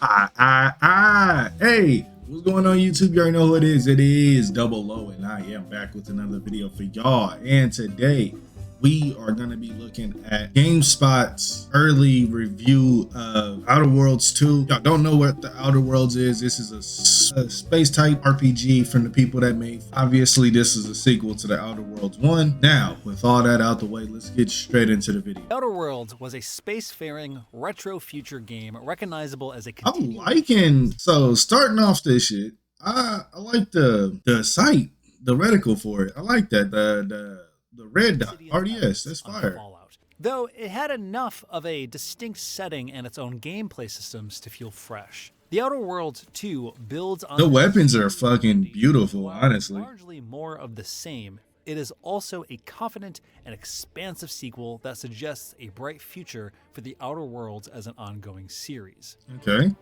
Hey, what's going on YouTube? You already know who it is. It is DubloH, and I am back with another video for y'all. And today we are going to be looking at GameSpot's early review of Outer Worlds 2. Y'all don't know what the Outer Worlds is. This is a space type RPG from the people that made. Obviously, this is a sequel to the Outer Worlds 1. Now, with all that out the way, let's get straight into the video. Outer Worlds was a spacefaring retro future game recognizable as a I'm liking, so starting off this shit, I like the site, the reticle for it. I like that, the red dot, RDS, that's fire. Though it had enough of a distinct setting and its own gameplay systems to feel fresh. The Outer Worlds 2 builds on the weapons are fucking beautiful, honestly. Largely more of the same. It is also a confident and expansive sequel that suggests a bright future for the Outer Worlds as an ongoing series. Okay.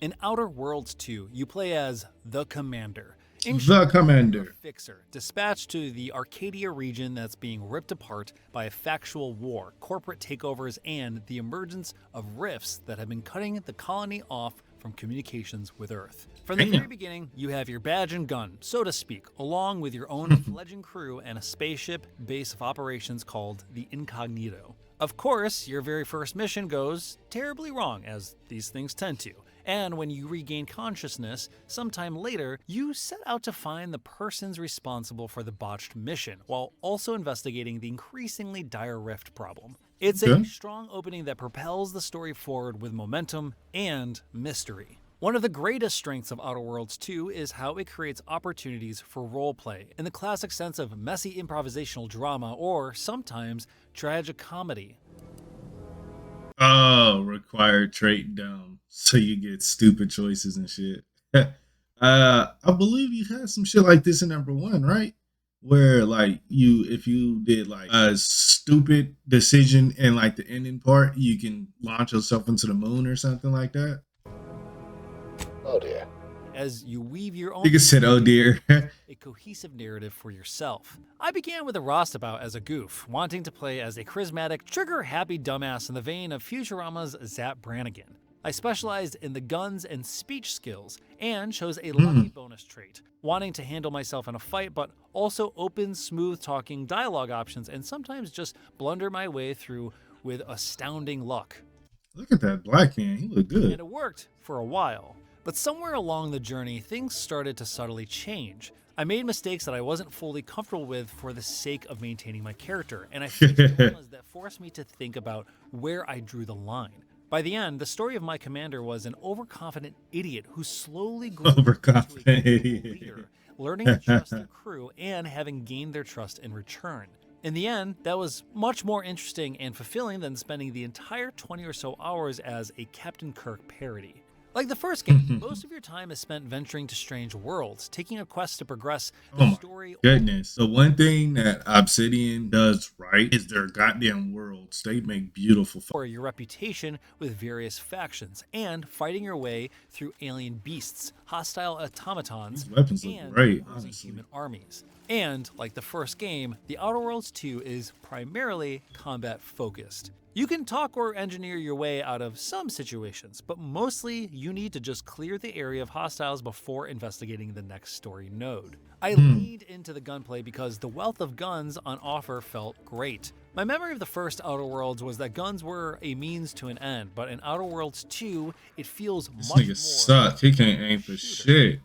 In Outer Worlds 2, you play as the Commander. The Commander. Fixer, dispatched to the Arcadia region that's being ripped apart by a factual war, corporate takeovers, and the emergence of rifts that have been cutting the colony off from communications with Earth. From the very beginning, you have your badge and gun, so to speak, along with your own fledgling crew and a spaceship base of operations called the Incognito. Of course, your very first mission goes terribly wrong, as these things tend to. And when you regain consciousness, sometime later, you set out to find the persons responsible for the botched mission, while also investigating the increasingly dire rift problem. It's a strong opening that propels the story forward with momentum and mystery. One of the greatest strengths of Outer Worlds 2 is how it creates opportunities for roleplay, in the classic sense of messy improvisational drama or sometimes tragic comedy. Oh, required trait dumb, so you get stupid choices and shit. I believe you had some shit like this in number 1, right? Where like if you did like a stupid decision in like the ending part, you can launch yourself into the moon or something like that. Oh dear. As you weave your own You said, oh dear. a cohesive narrative for yourself. I began with a roustabout as a goof, wanting to play as a charismatic, trigger-happy dumbass in the vein of Futurama's Zap Brannigan. I specialized in the guns and speech skills, and chose a lucky bonus trait, wanting to handle myself in a fight, but also open, smooth-talking dialogue options, and sometimes just blunder my way through with astounding luck. Look at that black man, he looked good. And it worked for a while. But somewhere along the journey, things started to subtly change. I made mistakes that I wasn't fully comfortable with for the sake of maintaining my character, and I faced dilemmas that forced me to think about where I drew the line. By the end, the story of my commander was an overconfident idiot who slowly grew into a leader, learning to trust their crew and having gained their trust in return. In the end, that was much more interesting and fulfilling than spending the entire 20 or so hours as a Captain Kirk parody. Like the first game, most of your time is spent venturing to strange worlds, taking a quest to progress the story. Goodness. The one thing that Obsidian does right is their goddamn worlds. They make beautiful for your reputation with various factions, and fighting your way through alien beasts, hostile automatons, these weapons look great, honestly. Human armies. And, like the first game, the Outer Worlds 2 is primarily combat focused. You can talk or engineer your way out of some situations, but mostly you need to just clear the area of hostiles before investigating the next story node. I leaned into the gunplay because the wealth of guns on offer felt great. My memory of the first Outer Worlds was that guns were a means to an end, but in Outer Worlds 2, it feels this much nigga more sucks. He can't aim for shit.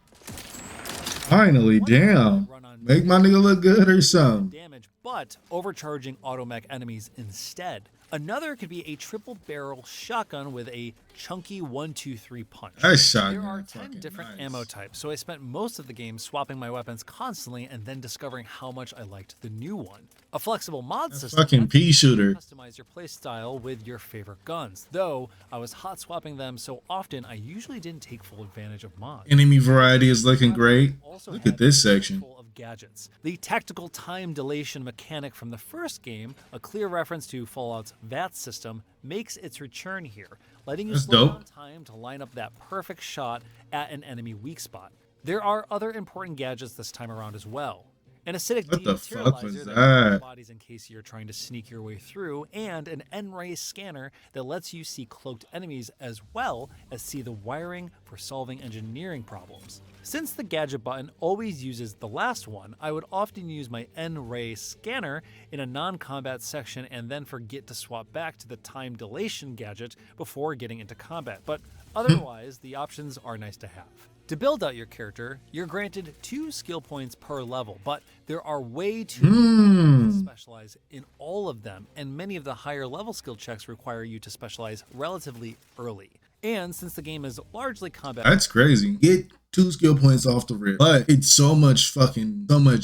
Finally, damn. Make my nigga look good or something. Damage, but overcharging automech enemies instead. Another could be a triple barrel shotgun with a chunky 1-2-3 punch. That shotgun, there are 10 different ammo types, so I spent most of the game swapping my weapons constantly and then discovering how much I liked the new one. A flexible mod system fucking pea shooter. Customize your playstyle with your favorite guns, though I was hot swapping them so often I usually didn't take full advantage of mods. Enemy variety is looking great. Look at this section. Gadgets. The tactical time dilation mechanic from the first game, a clear reference to Fallout's VAT system, makes its return here, letting you slow down time to line up that perfect shot at an enemy weak spot. There are other important gadgets this time around as well. an acidic What the fuck was dematerializer that that? bodies in case you're trying to sneak your way through, and an N-ray scanner that lets you see cloaked enemies as well as see the wiring for solving engineering problems. Since the gadget button always uses the last one, I would often use my N-ray scanner in a non-combat section and then forget to swap back to the time dilation gadget before getting into combat, but otherwise the options are nice to have. To build out your character, you're granted 2 skill points per level, but there are way too many to specialize in all of them, and many of the higher level skill checks require you to specialize relatively early. And since the game is largely combat— That's crazy. Get 2 skill points off the rip, but it's so much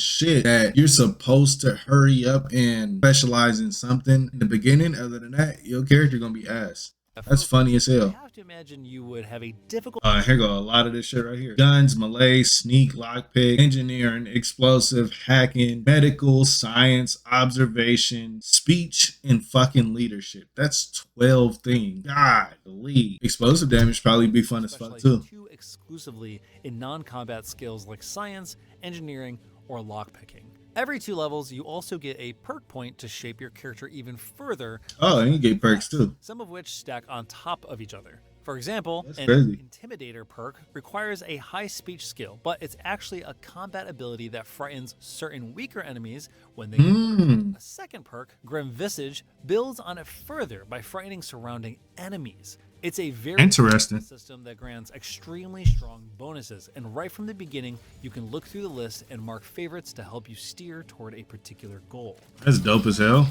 shit that you're supposed to hurry up and specialize in something in the beginning. Other than that, your character gonna be ass. That's funny as hell. I have to imagine you would have a difficult— Here go a lot of this shit right here. Guns, melee, sneak, lockpick, engineering, explosive, hacking, medical, science, observation, speech, and fucking leadership. That's 12 things. God, believe. Explosive damage probably be fun as fuck too. exclusively in non-combat skills like science, engineering, or lockpicking. Every 2 levels, you also get a perk point to shape your character even further. Oh, and you get perks too. Some of which stack on top of each other. For example, That's an crazy. Intimidator perk requires a high speech skill, but it's actually a combat ability that frightens certain weaker enemies when they get hurt. A second perk, Grim Visage, builds on it further by frightening surrounding enemies. It's a very Interesting system that grants extremely strong bonuses, and right from the beginning, you can look through the list and mark favorites to help you steer toward a particular goal. That's dope as hell.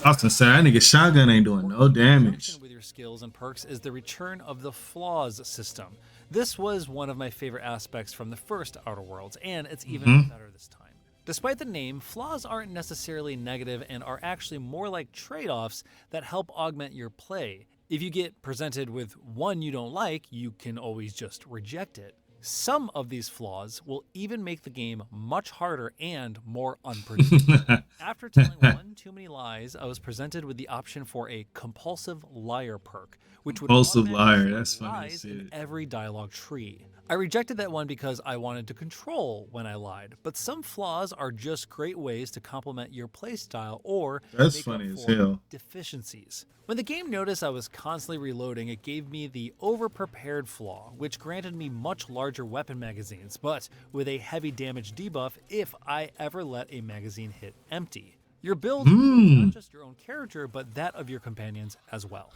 Austin said that nigga shotgun ain't doing no damage. With your skills and perks is the return of the flaws system. This was one of my favorite aspects from the first Outer Worlds, and it's even better this time. Despite the name, flaws aren't necessarily negative and are actually more like trade-offs that help augment your play. If you get presented with one you don't like, you can always just reject it. Some of these flaws will even make the game much harder and more unpredictable. After telling one too many lies, I was presented with the option for a compulsive liar perk, which would Compulsive liar, automatically that's funny lies as in shit. every dialogue tree. I rejected that one because I wanted to control when I lied, but some flaws are just great ways to complement your playstyle or That's make funny up as for hell. deficiencies. When the game noticed I was constantly reloading, it gave me the over-prepared flaw, which granted me much larger weapon magazines, but with a heavy damage debuff if I ever let a magazine hit empty. Your build is not just your own character, but that of your companions as well.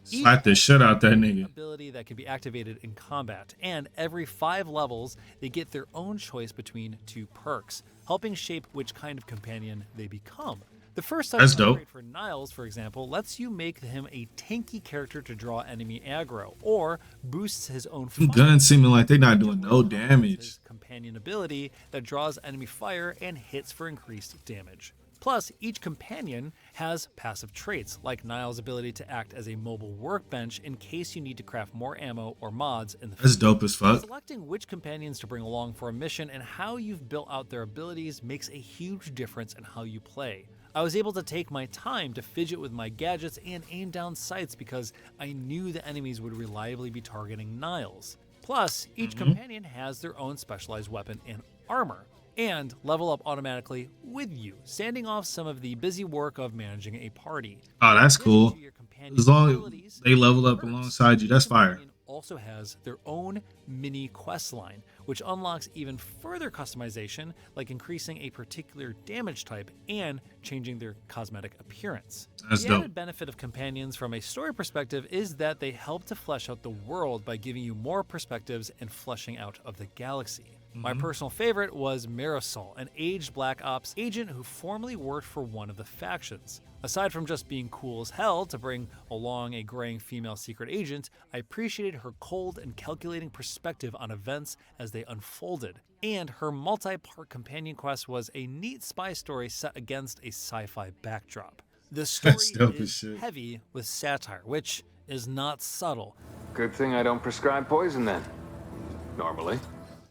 Slap the shit out that nigga. Ability that can be activated in combat, and every 5 levels they get their own choice between 2 perks, helping shape which kind of companion they become. The first type That's upgrade dope. for Niles, for example, lets you make him a tanky character to draw enemy aggro, or boosts his own fire. Guns seeming like they not doing no His damage. companion ability that draws enemy fire and hits for increased damage. Plus, each companion has passive traits, like Niles' ability to act as a mobile workbench in case you need to craft more ammo or mods in the That's field. dope as fuck. Selecting which companions to bring along for a mission and how you've built out their abilities makes a huge difference in how you play. I was able to take my time to fidget with my gadgets and aim down sights because I knew the enemies would reliably be targeting Niles. Plus, each companion has their own specialized weapon and armor, and level up automatically with you, sanding off some of the busy work of managing a party. Oh, that's In addition cool. to your companion's As long abilities, as they level up perks, alongside you, that's each fire. companion also has their own mini quest line, which unlocks even further customization, like increasing a particular damage type and changing their cosmetic appearance. That's The dope. added benefit of companions from a story perspective is that they help to flesh out the world by giving you more perspectives and fleshing out of the galaxy. My personal favorite was Marisol, an aged Black Ops agent who formerly worked for one of the factions. Aside from just being cool as hell to bring along a graying female secret agent, I appreciated her cold and calculating perspective on events as they unfolded. And her multi-part companion quest was a neat spy story set against a sci-fi backdrop. The story That's dope as is shit. heavy with satire, which is not subtle. Good thing I don't prescribe poison then. Normally.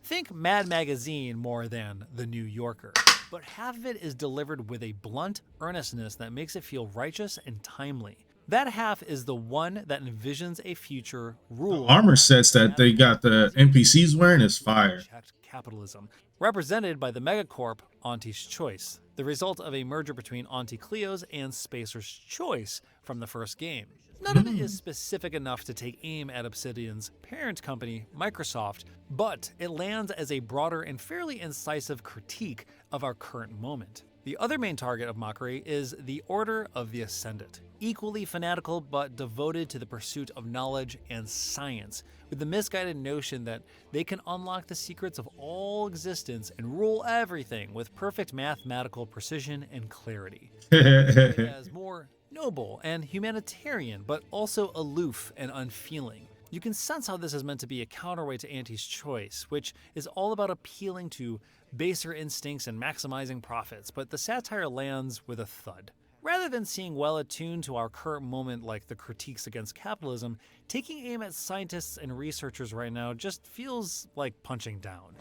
Think Mad Magazine more than The New Yorker, but half of it is delivered with a blunt earnestness that makes it feel righteous and timely. That half is the one that envisions a future ruled Armor sets that they got the NPCs wearing is fire. unchecked capitalism, represented by the megacorp Auntie's Choice, the result of a merger between Auntie Cleo's and Spacer's Choice from the first game. None of it is specific enough to take aim at Obsidian's parent company, Microsoft, but it lands as a broader and fairly incisive critique of our current moment. The other main target of Mockery is the Order of the Ascendant, equally fanatical but devoted to the pursuit of knowledge and science, with the misguided notion that they can unlock the secrets of all existence and rule everything with perfect mathematical precision and clarity. As more noble and humanitarian, but also aloof and unfeeling. You can sense how this is meant to be a counterweight to Auntie's Choice, which is all about appealing to baser instincts and maximizing profits, but the satire lands with a thud. Rather than seeing well attuned to our current moment like the critiques against capitalism, taking aim at scientists and researchers right now just feels like punching down.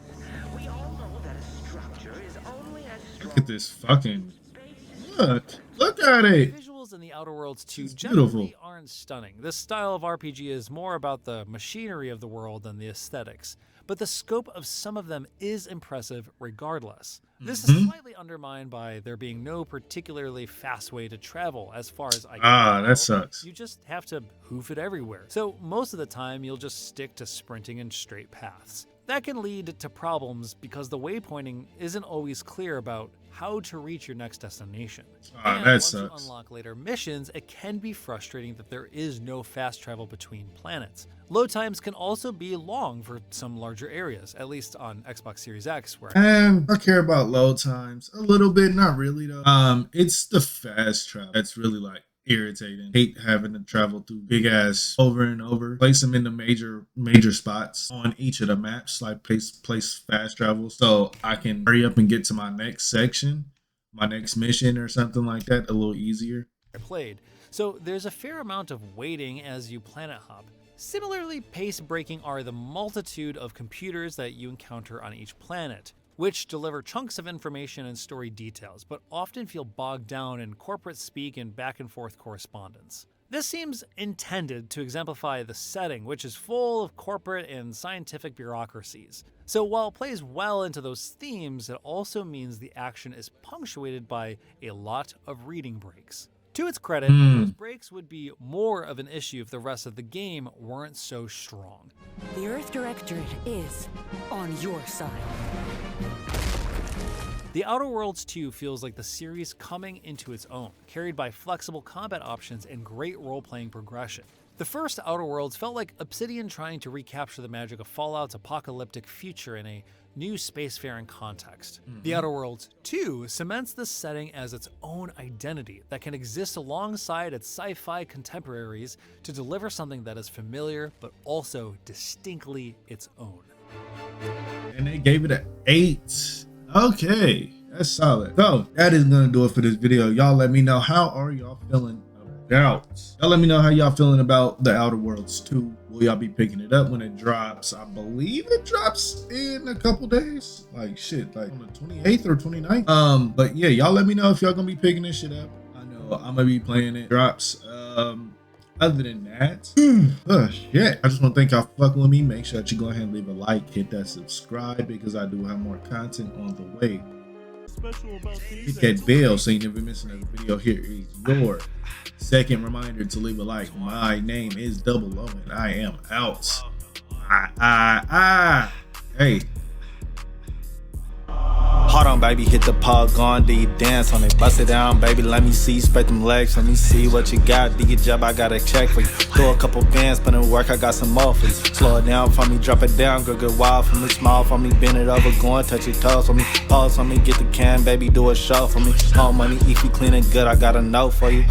We all know that a structure is only as strong. Look at this fucking. Look at it. Visuals in the Outer Worlds 2 It's generally beautiful. aren't stunning. This style of RPG is more about the machinery of the world than the aesthetics, but the scope of some of them is impressive regardless. This is slightly undermined by there being no particularly fast way to travel as far as I can That tell. sucks. You just have to hoof it everywhere. So most of the time you'll just stick to sprinting in straight paths. That can lead to problems because the waypointing isn't always clear about how to reach your next destination. And that once sucks. you unlock later missions, it can be frustrating that there is no fast travel between planets. Load times can also be long for some larger areas, at least on Xbox Series X, where I care about load times a little bit, not really though. It's the fast travel that's really like irritating. Hate having to travel through big ass over and over. Place them in the major spots on each of the maps, like place fast travel, so I can hurry up and get to my next section, my next mission or something like that a little easier. I played. So there's a fair amount of waiting as you planet hop. Similarly, pace-breaking are the multitude of computers that you encounter on each planet, which deliver chunks of information and story details, but often feel bogged down in corporate speak and back-and-forth correspondence. This seems intended to exemplify the setting, which is full of corporate and scientific bureaucracies. So while it plays well into those themes, it also means the action is punctuated by a lot of reading breaks. To its credit, those breaks would be more of an issue if the rest of the game weren't so strong. The Earth Directorate is on your side. The Outer Worlds 2 feels like the series coming into its own, carried by flexible combat options and great role-playing progression. The first Outer Worlds felt like Obsidian trying to recapture the magic of Fallout's apocalyptic future in a new spacefaring context. The Outer Worlds 2 cements this setting as its own identity that can exist alongside its sci-fi contemporaries to deliver something that is familiar but also distinctly its own. And they gave it an 8. Okay, that's solid. So that is gonna do it for this video. Y'all let me know, how are y'all feeling about? Y'all let me know how y'all feeling about the Outer Worlds 2. Will y'all be picking it up when it drops? I believe it drops in a couple days. Like shit, like on the 28th or 29th. But yeah, y'all let me know if y'all gonna be picking this shit up. I know I'm gonna be playing it. Drops. Other than that, oh shit, I just want to thank y'all for fucking with me. Make sure that you go ahead and leave a like, hit that subscribe, because I do have more content on the way. Hit that bell so you never miss another video. Here is your second reminder to leave a like. My name is DubloH and I am out. Hey. Hold on, baby, hit the polygon, do you dance on it? Bust it down, baby, let me see, spread them legs, let me see what you got. Do your job, I got a check for you. Throw a couple bands, put in work, I got some more for you. Slow it down for me, drop it down, go get wild for me, smile for me, bend it over, go and touch your toes for me. Pause for me, get the can, baby, do a show for me. All money, if you clean and good, I got a note for you.